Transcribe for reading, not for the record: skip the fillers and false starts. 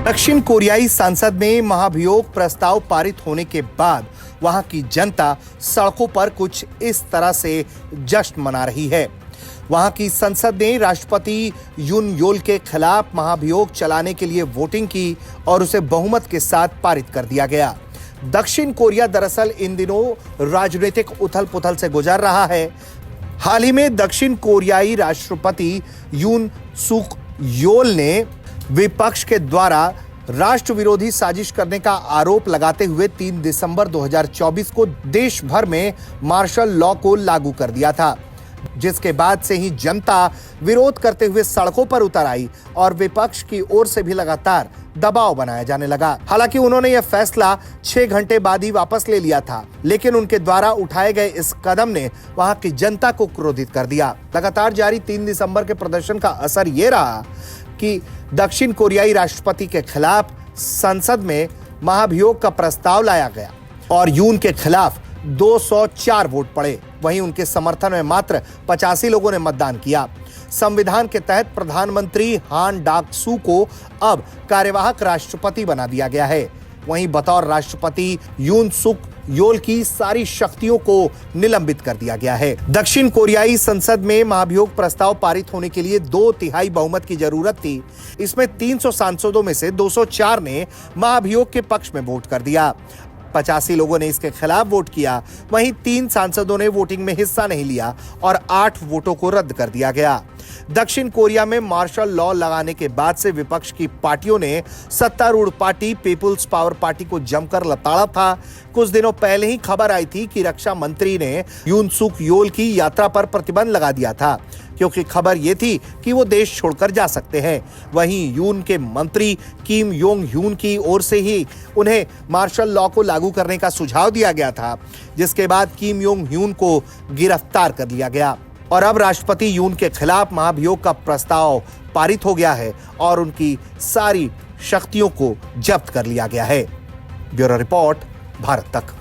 दक्षिण कोरियाई संसद में महाभियोग प्रस्ताव पारित होने के बाद वहां की जनता सड़कों पर कुछ इस तरह से जश्न मना रही है। वहां की संसद ने राष्ट्रपति यून योल के खिलाफ महाभियोग चलाने के लिए वोटिंग की और उसे बहुमत के साथ पारित कर दिया गया। दक्षिण कोरिया दरअसल इन दिनों राजनीतिक उथल-पुथल से गुजर रहा है। हाल ही में दक्षिण कोरियाई राष्ट्रपति यून सुक योल ने विपक्ष के द्वारा राष्ट्र विरोधी साजिश करने का आरोप लगाते हुए 3 दिसंबर 2024 को देश भर में मार्शल लॉ को लागू कर दिया था, जिसके बाद से ही जनता विरोध करते हुए सड़कों पर उतर आई और विपक्ष की ओर से भी लगातार दबाव बनाया जाने लगा। हालांकि उन्होंने यह फैसला 6 घंटे बाद ही वापस ले लिया था, लेकिन उनके द्वारा उठाए गए इस कदम ने वहां की जनता को क्रोधित कर दिया। लगातार जारी 3 दिसंबर के प्रदर्शन का असर ये रहा कि दक्षिण कोरियाई राष्ट्रपति के खिलाफ संसद में महाभियोग का प्रस्ताव लाया गया और यून के खिलाफ 204 वोट पड़े। वहीं उनके समर्थन में मात्र 85 लोगों ने मतदान किया। संविधान के तहत प्रधानमंत्री हान डाक-सू को अब कार्यवाहक राष्ट्रपति बना दिया गया है। वहीं बतौर राष्ट्रपति यून सुक योल की सारी शक्तियों को निलंबित कर दिया गया है। दक्षिण कोरियाई संसद में महाभियोग प्रस्ताव पारित होने के लिए 2/3 बहुमत की जरूरत थी। इसमें 300 सांसदों में से 204 ने महाभियोग के पक्ष में वोट कर दिया। 85 लोगों ने इसके खिलाफ वोट किया। वहीं 3 सांसदों ने वोटिंग में हिस्सा नहीं लिया और 8 वोटों को रद्द कर दिया गया। दक्षिण कोरिया में मार्शल लॉ लगाने के बाद से विपक्ष की पार्टियों ने सत्तारूढ़ पार्टी पीपुल्स पावर पार्टी को जमकर लताड़ा था। कुछ दिनों पहले ही खबर आई थी कि रक्षा मंत्री ने यून सुक योल की यात्रा पर प्रतिबंध लगा दिया था, क्योंकि खबर ये थी कि वो देश छोड़कर जा सकते हैं। वहीं यून के मंत्री किम योंग ह्यून की ओर से ही उन्हें मार्शल लॉ को लागू करने का सुझाव दिया गया था, जिसके बाद किम योंग ह्यून को गिरफ्तार कर लिया गया और अब राष्ट्रपति यून के खिलाफ महाभियोग का प्रस्ताव पारित हो गया है और उनकी सारी शक्तियों को जब्त कर लिया गया है। ब्यूरो रिपोर्ट, भारत तक।